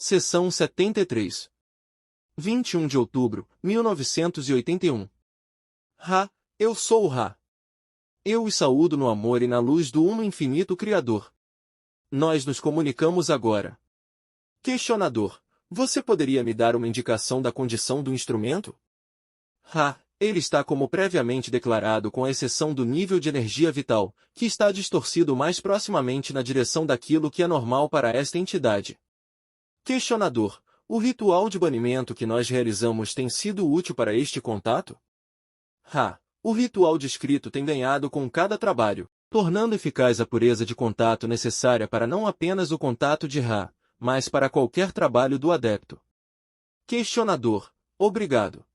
Seção 73. 21 de outubro, 1981. Ra, eu sou o Ra. Eu os saúdo no amor e na luz do Uno Infinito Criador. Nós nos comunicamos agora. Questionador, você poderia me dar uma indicação da condição do instrumento? Ra, ele está como previamente declarado com exceção do nível de energia vital, que está distorcido mais proximamente na direção daquilo que é normal para esta entidade. Questionador, o ritual de banimento que nós realizamos tem sido útil para este contato? Ra, o ritual descrito tem ganhado com cada trabalho, tornando eficaz a pureza de contato necessária para não apenas o contato de Ra, mas para qualquer trabalho do adepto. Questionador, obrigado.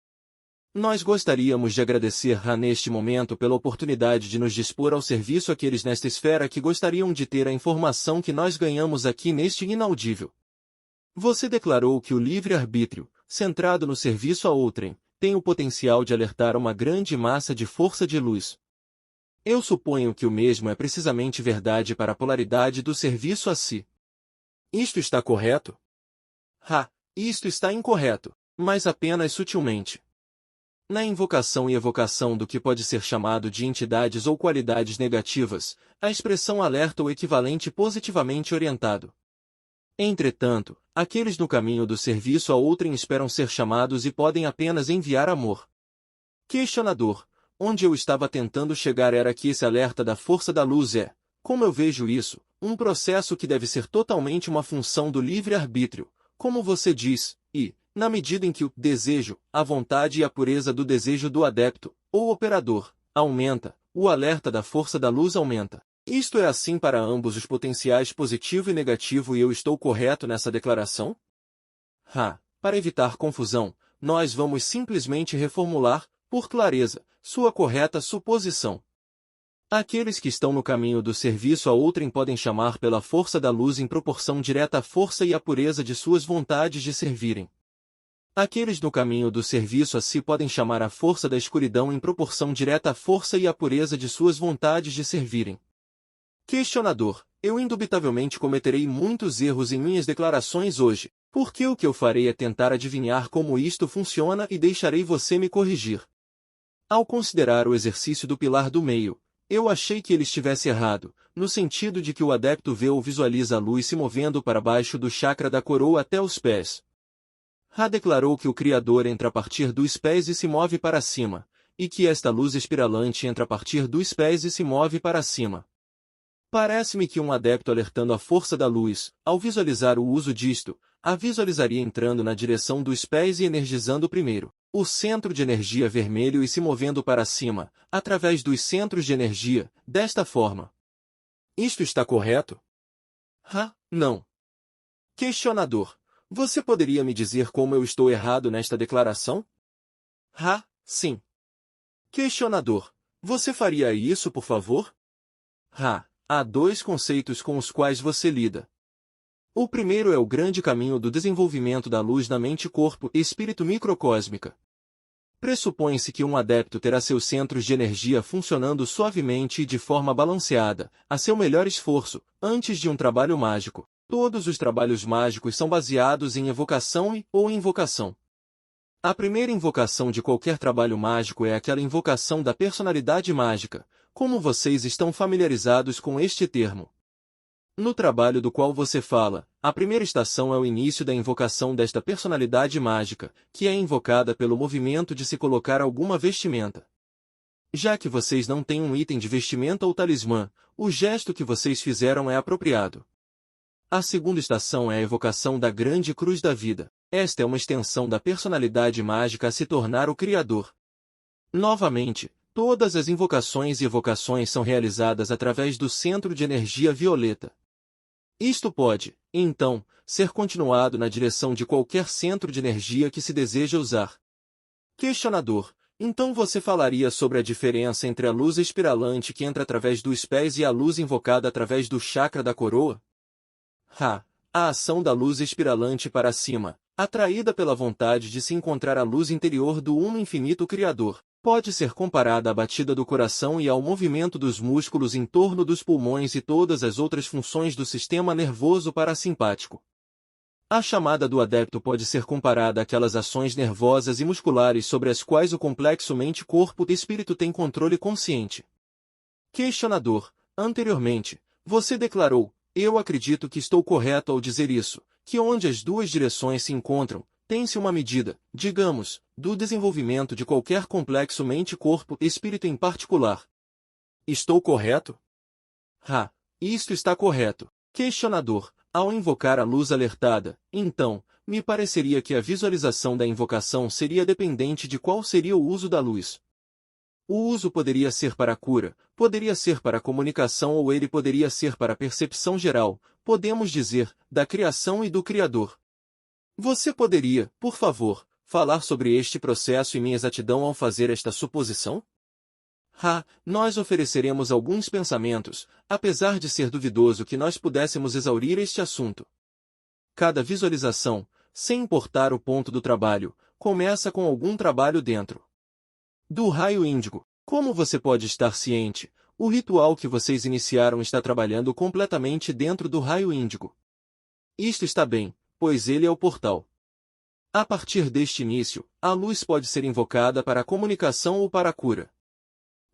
Nós gostaríamos de agradecer Ra neste momento pela oportunidade de nos dispor ao serviço àqueles nesta esfera que gostariam de ter a informação que nós ganhamos aqui neste inaudível. Você declarou que o livre-arbítrio, centrado no serviço a outrem, tem o potencial de alertar uma grande massa de força de luz. Eu suponho que o mesmo é precisamente verdade para a polaridade do serviço a si. Isto está correto? Ra, isto está incorreto, mas apenas sutilmente. Na invocação e evocação do que pode ser chamado de entidades ou qualidades negativas, a expressão alerta o equivalente positivamente orientado. Entretanto, aqueles no caminho do serviço a outrem esperam ser chamados e podem apenas enviar amor. Questionador, onde eu estava tentando chegar era que esse alerta da força da luz é, como eu vejo isso, um processo que deve ser totalmente uma função do livre-arbítrio, como você diz, e, na medida em que o desejo, a vontade e a pureza do desejo do adepto, ou operador, aumenta, o alerta da força da luz aumenta. Isto é assim para ambos os potenciais positivo e negativo e eu estou correto nessa declaração? Ra, para evitar confusão, nós vamos simplesmente reformular, por clareza, sua correta suposição. Aqueles que estão no caminho do serviço a outrem podem chamar pela força da luz em proporção direta à força e à pureza de suas vontades de servirem. Aqueles no caminho do serviço a si podem chamar a força da escuridão em proporção direta à força e à pureza de suas vontades de servirem. Questionador, eu indubitavelmente cometerei muitos erros em minhas declarações hoje, porque o que eu farei é tentar adivinhar como isto funciona e deixarei você me corrigir. Ao considerar o exercício do pilar do meio, eu achei que ele estivesse errado, no sentido de que o adepto vê ou visualiza a luz se movendo para baixo do chakra da coroa até os pés. Ra declarou que o Criador entra a partir dos pés e se move para cima, e que esta luz espiralante entra a partir dos pés e se move para cima. Parece-me que um adepto alertando a força da luz, ao visualizar o uso disto, a visualizaria entrando na direção dos pés e energizando primeiro o centro de energia vermelho e se movendo para cima, através dos centros de energia, desta forma. Isto está correto? Ra, não. Questionador, você poderia me dizer como eu estou errado nesta declaração? Ra, sim. Questionador, você faria isso por favor? Ra, há dois conceitos com os quais você lida. O primeiro é o grande caminho do desenvolvimento da luz na mente-corpo e espírito microcósmica. Pressupõe-se que um adepto terá seus centros de energia funcionando suavemente e de forma balanceada, a seu melhor esforço, antes de um trabalho mágico. Todos os trabalhos mágicos são baseados em evocação ou invocação. A primeira invocação de qualquer trabalho mágico é aquela invocação da personalidade mágica, como vocês estão familiarizados com este termo. No trabalho do qual você fala, a primeira estação é o início da invocação desta personalidade mágica, que é invocada pelo movimento de se colocar alguma vestimenta. Já que vocês não têm um item de vestimenta ou talismã, o gesto que vocês fizeram é apropriado. A segunda estação é a evocação da grande cruz da vida. Esta é uma extensão da personalidade mágica a se tornar o Criador. Novamente, todas as invocações e evocações são realizadas através do centro de energia violeta. Isto pode, então, ser continuado na direção de qualquer centro de energia que se deseja usar. Questionador, então você falaria sobre a diferença entre a luz espiralante que entra através dos pés e a luz invocada através do chakra da coroa? Ra, a ação da luz espiralante para cima, atraída pela vontade de se encontrar a luz interior do Uno Infinito Criador, pode ser comparada à batida do coração e ao movimento dos músculos em torno dos pulmões e todas as outras funções do sistema nervoso parasimpático. A chamada do adepto pode ser comparada àquelas ações nervosas e musculares sobre as quais o complexo mente-corpo-espírito tem controle consciente. Questionador: anteriormente, você declarou, eu acredito que estou correto ao dizer isso, que onde as duas direções se encontram, tem-se uma medida, digamos, do desenvolvimento de qualquer complexo mente-corpo-espírito em particular. Estou correto? Isto está correto. Questionador: ao invocar a luz alertada, então, me pareceria que a visualização da invocação seria dependente de qual seria o uso da luz. O uso poderia ser para a cura, poderia ser para a comunicação ou ele poderia ser para a percepção geral, podemos dizer, da criação e do Criador. Você poderia, por favor, falar sobre este processo e minha exatidão ao fazer esta suposição? Nós ofereceremos alguns pensamentos, apesar de ser duvidoso que nós pudéssemos exaurir este assunto. Cada visualização, sem importar o ponto do trabalho, começa com algum trabalho dentro do raio índigo. Como você pode estar ciente, o ritual que vocês iniciaram está trabalhando completamente dentro do raio índigo. Isto está bem, pois ele é o portal. A partir deste início, a luz pode ser invocada para a comunicação ou para a cura.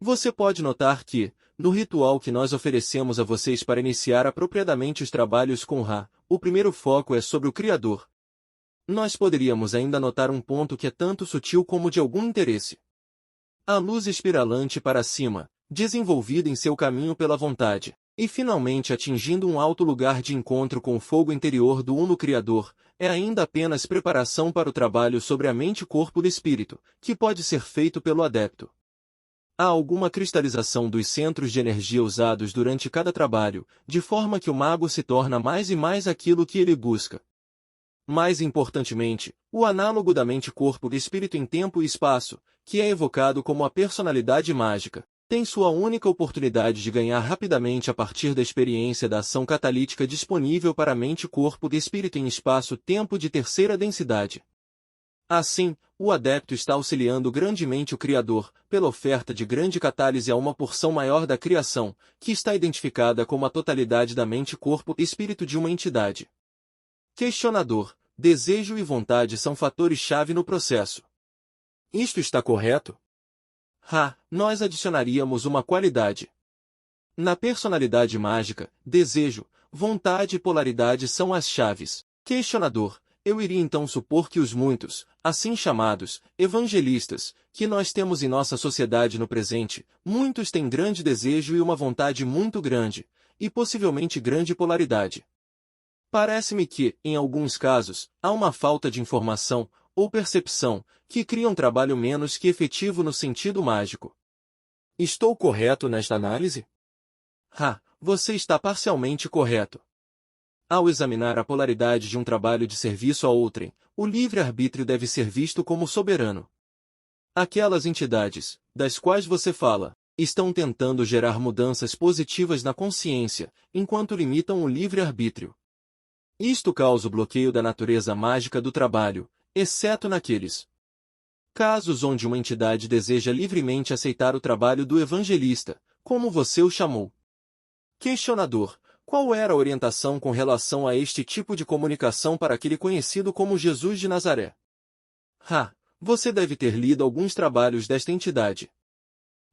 Você pode notar que, no ritual que nós oferecemos a vocês para iniciar apropriadamente os trabalhos com Ra, o primeiro foco é sobre o Criador. Nós poderíamos ainda notar um ponto que é tanto sutil como de algum interesse. A luz espiralante para cima, desenvolvida em seu caminho pela vontade, e finalmente atingindo um alto lugar de encontro com o fogo interior do Uno Criador, é ainda apenas preparação para o trabalho sobre a mente, corpo e espírito, que pode ser feito pelo adepto. Há alguma cristalização dos centros de energia usados durante cada trabalho, de forma que o mago se torna mais e mais aquilo que ele busca. Mais importantemente, o análogo da mente-corpo e espírito em tempo e espaço, que é evocado como a personalidade mágica, tem sua única oportunidade de ganhar rapidamente a partir da experiência da ação catalítica disponível para a mente-corpo e espírito em espaço-tempo de terceira densidade. Assim, o adepto está auxiliando grandemente o Criador, pela oferta de grande catálise a uma porção maior da criação, que está identificada como a totalidade da mente, corpo e espírito de uma entidade. Questionador: desejo e vontade são fatores-chave no processo. Isto está correto? Nós adicionaríamos uma qualidade. Na personalidade mágica, desejo, vontade e polaridade são as chaves. Questionador: eu iria então supor que os muitos, assim chamados, evangelistas, que nós temos em nossa sociedade no presente, muitos têm grande desejo e uma vontade muito grande, e possivelmente grande polaridade. Parece-me que, em alguns casos, há uma falta de informação, ou percepção, que cria um trabalho menos que efetivo no sentido mágico. Estou correto nesta análise? Você está parcialmente correto. Ao examinar a polaridade de um trabalho de serviço a outrem, o livre-arbítrio deve ser visto como soberano. Aquelas entidades, das quais você fala, estão tentando gerar mudanças positivas na consciência, enquanto limitam o livre-arbítrio. Isto causa o bloqueio da natureza mágica do trabalho, exceto naqueles casos onde uma entidade deseja livremente aceitar o trabalho do evangelista, como você o chamou. Questionador: qual era a orientação com relação a este tipo de comunicação para aquele conhecido como Jesus de Nazaré? Você deve ter lido alguns trabalhos desta entidade.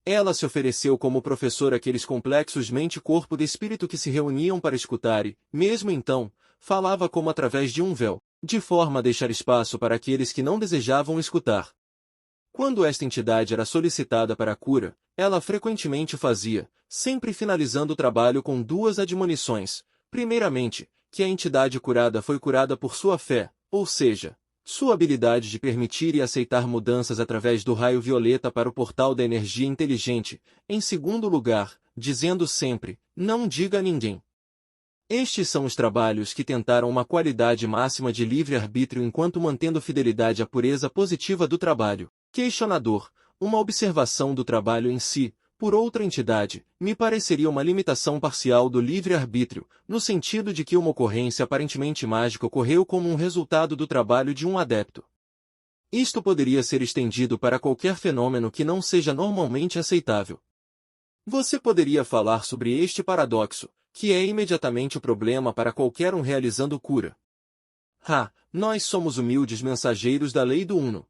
Ela se ofereceu como professor àqueles complexos mente, corpo e espírito que se reuniam para escutar e, mesmo então, falava como através de um véu, de forma a deixar espaço para aqueles que não desejavam escutar. Quando esta entidade era solicitada para a cura, ela frequentemente fazia, sempre finalizando o trabalho com duas admonições. Primeiramente, que a entidade curada foi curada por sua fé, ou seja, sua habilidade de permitir e aceitar mudanças através do raio violeta para o portal da energia inteligente. Em segundo lugar, dizendo sempre, não diga a ninguém. Estes são os trabalhos que tentaram uma qualidade máxima de livre-arbítrio enquanto mantendo fidelidade à pureza positiva do trabalho. Questionador: uma observação do trabalho em si, por outra entidade, me pareceria uma limitação parcial do livre-arbítrio, no sentido de que uma ocorrência aparentemente mágica ocorreu como um resultado do trabalho de um adepto. Isto poderia ser estendido para qualquer fenômeno que não seja normalmente aceitável. Você poderia falar sobre este paradoxo, que é imediatamente o problema para qualquer um realizando cura. Nós somos humildes mensageiros da lei do Uno.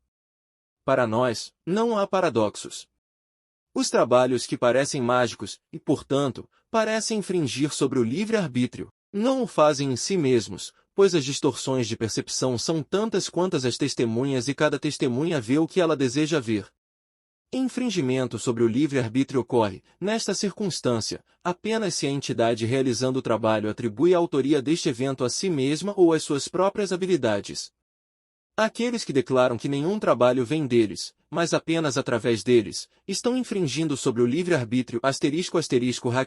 Para nós, não há paradoxos. Os trabalhos que parecem mágicos, e, portanto, parecem infringir sobre o livre-arbítrio, não o fazem em si mesmos, pois as distorções de percepção são tantas quantas as testemunhas e cada testemunha vê o que ela deseja ver. Infringimento sobre o livre-arbítrio ocorre, nesta circunstância, apenas se a entidade realizando o trabalho atribui a autoria deste evento a si mesma ou às suas próprias habilidades. Aqueles que declaram que nenhum trabalho vem deles, mas apenas através deles, estão infringindo sobre o livre-arbítrio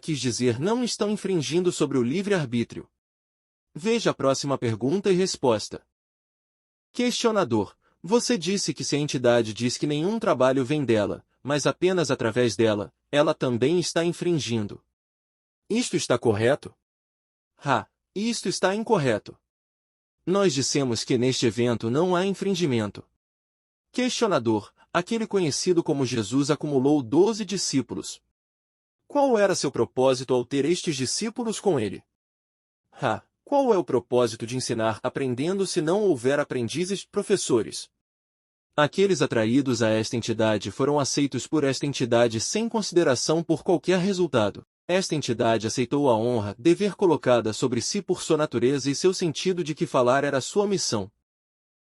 quis dizer não estão infringindo sobre o livre-arbítrio. Veja a próxima pergunta e resposta. Questionador. Você disse que se a entidade diz que nenhum trabalho vem dela, mas apenas através dela, ela também está infringindo. Isto está correto? Isto está incorreto. Nós dissemos que neste evento não há infringimento. Questionador. Aquele conhecido como Jesus acumulou 12 discípulos. Qual era seu propósito ao ter estes discípulos com ele? Qual é o propósito de ensinar aprendendo se não houver aprendizes, professores? Aqueles atraídos a esta entidade foram aceitos por esta entidade sem consideração por qualquer resultado. Esta entidade aceitou a honra, dever colocada sobre si por sua natureza e seu sentido de que falar era sua missão.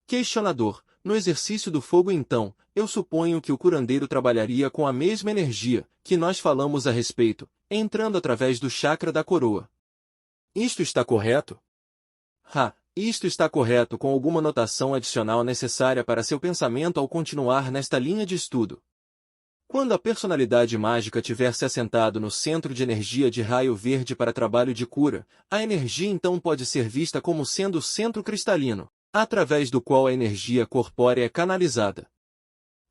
Questionador. No exercício do fogo então, eu suponho que o curandeiro trabalharia com a mesma energia, que nós falamos a respeito, entrando através do chakra da coroa. Isto está correto? Isto está correto com alguma notação adicional necessária para seu pensamento ao continuar nesta linha de estudo. Quando a personalidade mágica tiver se assentado no centro de energia de raio verde para trabalho de cura, a energia então pode ser vista como sendo o centro cristalino, através do qual a energia corpórea é canalizada.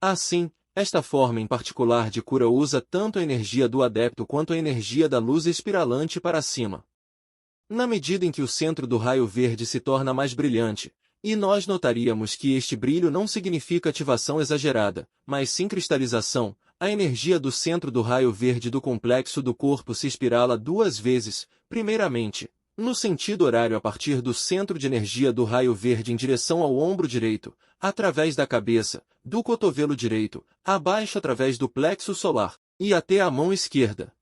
Assim, esta forma em particular de cura usa tanto a energia do adepto quanto a energia da luz espiralante para cima. Na medida em que o centro do raio verde se torna mais brilhante, e nós notaríamos que este brilho não significa ativação exagerada, mas sim cristalização, a energia do centro do raio verde do complexo do corpo se espirala 2 vezes, primeiramente, no sentido horário a partir do centro de energia do raio verde em direção ao ombro direito, através da cabeça, do cotovelo direito, abaixo através do plexo solar, e até a mão esquerda.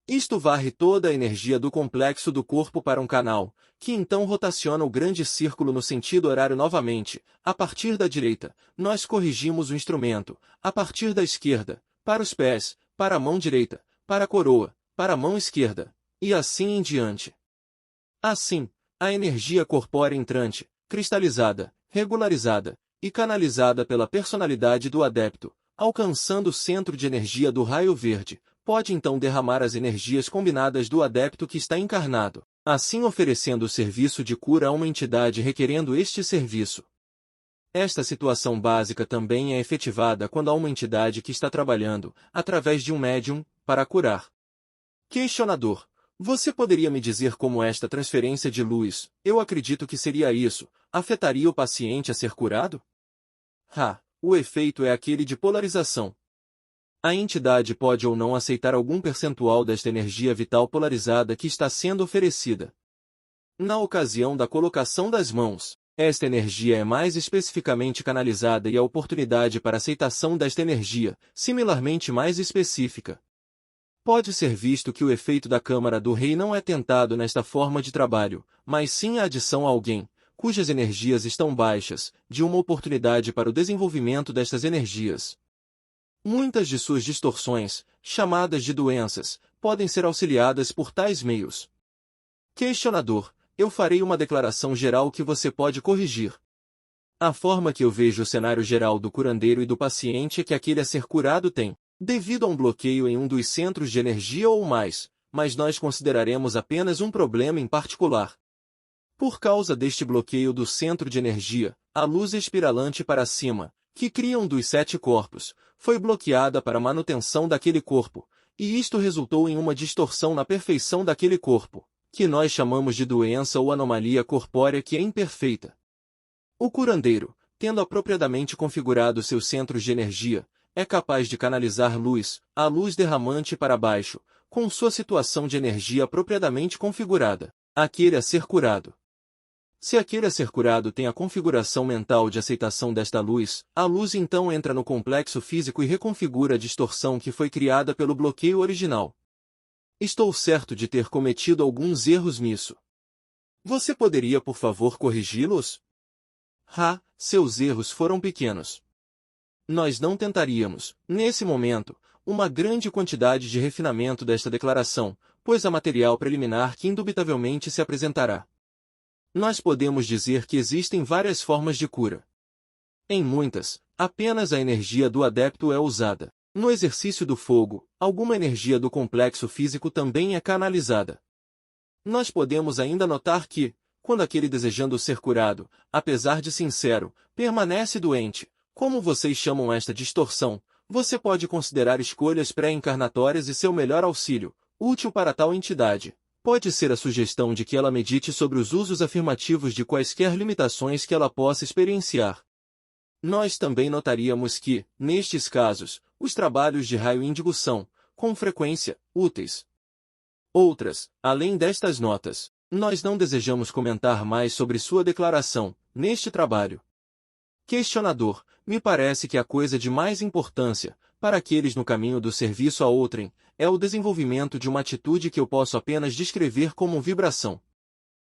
Isto varre toda a energia do complexo do corpo para um canal, que então rotaciona o grande círculo no sentido horário novamente. A partir da direita, nós corrigimos o instrumento, a partir da esquerda, para os pés, para a mão direita, para a coroa, para a mão esquerda, e assim em diante. Assim, a energia corpórea entrante, cristalizada, regularizada e canalizada pela personalidade do adepto, alcançando o centro de energia do raio verde, pode então derramar as energias combinadas do adepto que está encarnado, assim oferecendo o serviço de cura a uma entidade requerendo este serviço. Esta situação básica também é efetivada quando há uma entidade que está trabalhando, através de um médium, para curar. Questionador. Você poderia me dizer como esta transferência de luz, eu acredito que seria isso, afetaria o paciente a ser curado? O efeito é aquele de polarização. A entidade pode ou não aceitar algum percentual desta energia vital polarizada que está sendo oferecida. Na ocasião da colocação das mãos, esta energia é mais especificamente canalizada e a oportunidade para aceitação desta energia, similarmente mais específica. Pode ser visto que o efeito da Câmara do Rei não é tentado nesta forma de trabalho, mas sim a adição a alguém, cujas energias estão baixas, de uma oportunidade para o desenvolvimento destas energias. Muitas de suas distorções, chamadas de doenças, podem ser auxiliadas por tais meios. Questionador. Eu farei uma declaração geral que você pode corrigir. A forma que eu vejo o cenário geral do curandeiro e do paciente é que aquele a ser curado tem, devido a um bloqueio em um dos centros de energia ou mais, mas nós consideraremos apenas um problema em particular. Por causa deste bloqueio do centro de energia, a luz espiralante para cima, que cria um dos 7 corpos, foi bloqueada para a manutenção daquele corpo, e isto resultou em uma distorção na perfeição daquele corpo, que nós chamamos de doença ou anomalia corpórea que é imperfeita. O curandeiro, tendo apropriadamente configurado seus centros de energia, é capaz de canalizar luz, a luz derramante para baixo, com sua situação de energia apropriadamente configurada, aquele a ser curado. Se aquele a ser curado tem a configuração mental de aceitação desta luz, a luz então entra no complexo físico e reconfigura a distorção que foi criada pelo bloqueio original. Estou certo de ter cometido alguns erros nisso. Você poderia, por favor, corrigi-los? Seus erros foram pequenos. Nós não tentaríamos, nesse momento, uma grande quantidade de refinamento desta declaração, pois há material preliminar que indubitavelmente se apresentará. Nós podemos dizer que existem várias formas de cura. Em muitas, apenas a energia do adepto é usada. No exercício do fogo, alguma energia do complexo físico também é canalizada. Nós podemos ainda notar que, quando aquele desejando ser curado, apesar de sincero, permanece doente, como vocês chamam esta distorção, você pode considerar escolhas pré-encarnatórias e seu melhor auxílio, útil para tal entidade. Pode ser a sugestão de que ela medite sobre os usos afirmativos de quaisquer limitações que ela possa experienciar. Nós também notaríamos que, nestes casos, os trabalhos de raio índigo são, com frequência, úteis. Outras, além destas notas, nós não desejamos comentar mais sobre sua declaração, neste trabalho. Questionador, me parece que a coisa de mais importância, para aqueles no caminho do serviço a outrem, é o desenvolvimento de uma atitude que eu posso apenas descrever como vibração.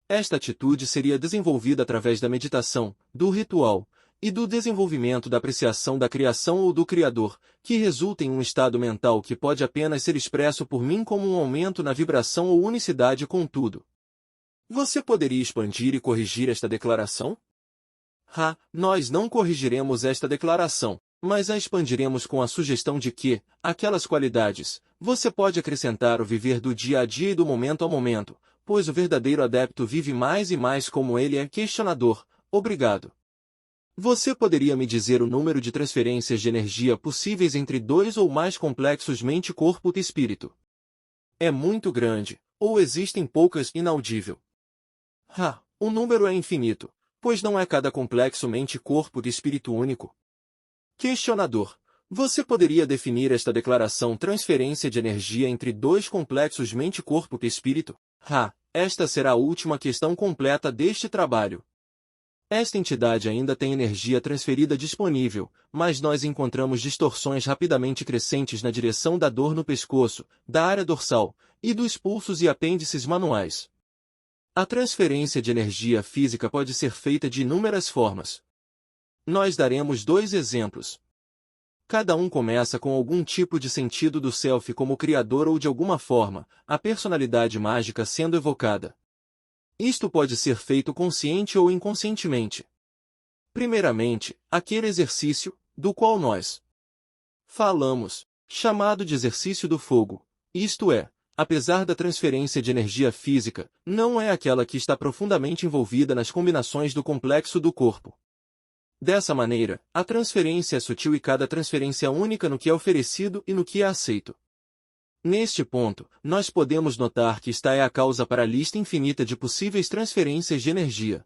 Esta atitude seria desenvolvida através da meditação, do ritual, e do desenvolvimento da apreciação da criação ou do Criador, que resulta em um estado mental que pode apenas ser expresso por mim como um aumento na vibração ou unicidade com tudo. Você poderia expandir e corrigir esta declaração? Nós não corrigiremos esta declaração, mas a expandiremos com a sugestão de que, aquelas qualidades, você pode acrescentar o viver do dia a dia e do momento a momento, pois o verdadeiro adepto vive mais e mais como ele é questionador. Obrigado. Você poderia me dizer o número de transferências de energia possíveis entre dois ou mais complexos mente, corpo e espírito? É muito grande, ou existem poucas inaudível? O número é infinito, pois não é cada complexo mente, corpo e espírito único. Questionador. Você poderia definir esta declaração transferência de energia entre dois complexos mente, corpo e espírito? Esta será a última questão completa deste trabalho. Esta entidade ainda tem energia transferida disponível, mas nós encontramos distorções rapidamente crescentes na direção da dor no pescoço, da área dorsal, e dos pulsos e apêndices manuais. A transferência de energia física pode ser feita de inúmeras formas. Nós daremos 2 exemplos. Cada um começa com algum tipo de sentido do self como criador ou de alguma forma, a personalidade mágica sendo evocada. Isto pode ser feito consciente ou inconscientemente. Primeiramente, aquele exercício, do qual nós falamos, chamado de exercício do fogo, isto é, apesar da transferência de energia física, não é aquela que está profundamente envolvida nas combinações do complexo do corpo. Dessa maneira, a transferência é sutil e cada transferência única no que é oferecido e no que é aceito. Neste ponto, nós podemos notar que esta é a causa para a lista infinita de possíveis transferências de energia.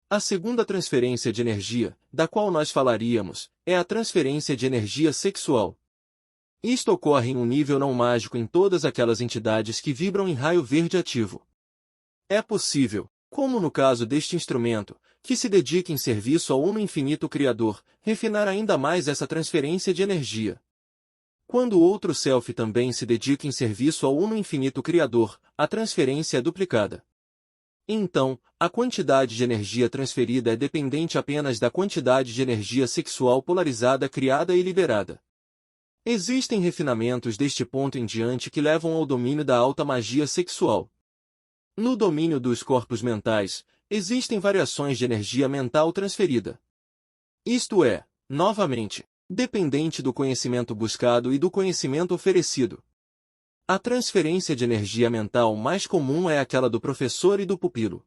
A segunda transferência de energia, da qual nós falaríamos, é a transferência de energia sexual. Isto ocorre em um nível não mágico em todas aquelas entidades que vibram em raio verde ativo. É possível, como no caso deste instrumento, que se dedique em serviço ao Uno Infinito Criador, refinar ainda mais essa transferência de energia. Quando o outro self também se dedica em serviço ao Uno Infinito Criador, a transferência é duplicada. Então, a quantidade de energia transferida é dependente apenas da quantidade de energia sexual polarizada criada e liberada. Existem refinamentos deste ponto em diante que levam ao domínio da alta magia sexual. No domínio dos corpos mentais, existem variações de energia mental transferida. Isto é, novamente, dependente do conhecimento buscado e do conhecimento oferecido. A transferência de energia mental mais comum é aquela do professor e do pupilo.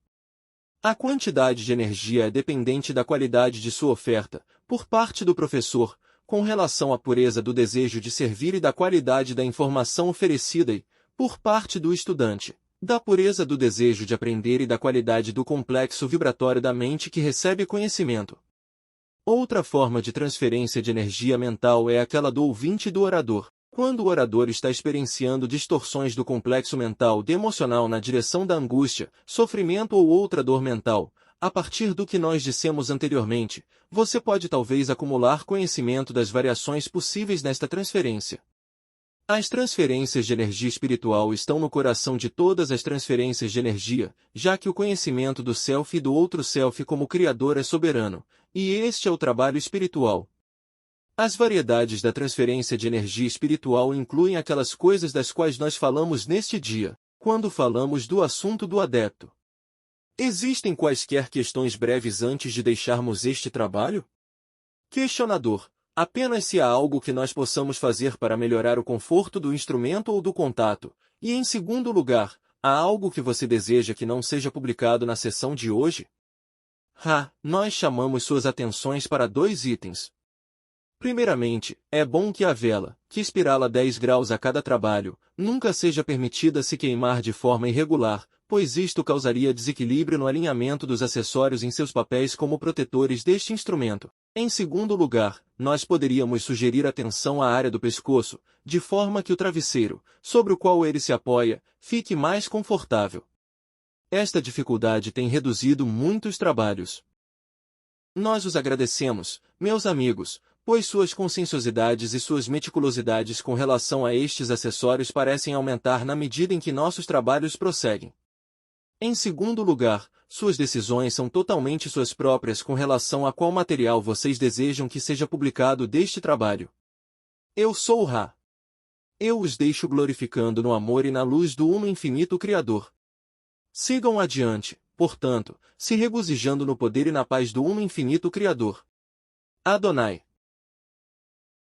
A quantidade de energia é dependente da qualidade de sua oferta, por parte do professor, com relação à pureza do desejo de servir e da qualidade da informação oferecida e, por parte do estudante, da pureza do desejo de aprender e da qualidade do complexo vibratório da mente que recebe conhecimento. Outra forma de transferência de energia mental é aquela do ouvinte e do orador. Quando o orador está experienciando distorções do complexo mental e emocional na direção da angústia, sofrimento ou outra dor mental, A partir do que nós dissemos anteriormente, você pode talvez acumular conhecimento das variações possíveis nesta transferência. As transferências de energia espiritual estão no coração de todas as transferências de energia, já que o conhecimento do Self e do outro Self como Criador é soberano, e este é o trabalho espiritual. As variedades da transferência de energia espiritual incluem aquelas coisas das quais nós falamos neste dia, quando falamos do assunto do adepto. Existem quaisquer questões breves antes de deixarmos este trabalho? Questionador: apenas se há algo que nós possamos fazer para melhorar o conforto do instrumento ou do contato, e em segundo lugar, há algo que você deseja que não seja publicado na sessão de hoje? Nós chamamos suas atenções para 2 itens. Primeiramente, é bom que a vela, que espirala 10 graus a cada trabalho, nunca seja permitida se queimar de forma irregular, pois isto causaria desequilíbrio no alinhamento dos acessórios em seus papéis como protetores deste instrumento. Em segundo lugar, nós poderíamos sugerir atenção à área do pescoço, de forma que o travesseiro, sobre o qual ele se apoia, fique mais confortável. Esta dificuldade tem reduzido muitos trabalhos. Nós os agradecemos, meus amigos, pois suas conscienciosidades e suas meticulosidades com relação a estes acessórios parecem aumentar na medida em que nossos trabalhos prosseguem. Em segundo lugar, suas decisões são totalmente suas próprias com relação a qual material vocês desejam que seja publicado deste trabalho. Eu sou o Ra. Eu os deixo glorificando no amor e na luz do Uno Infinito Criador. Sigam adiante, portanto, se regozijando no poder e na paz do Uno Infinito Criador. Adonai.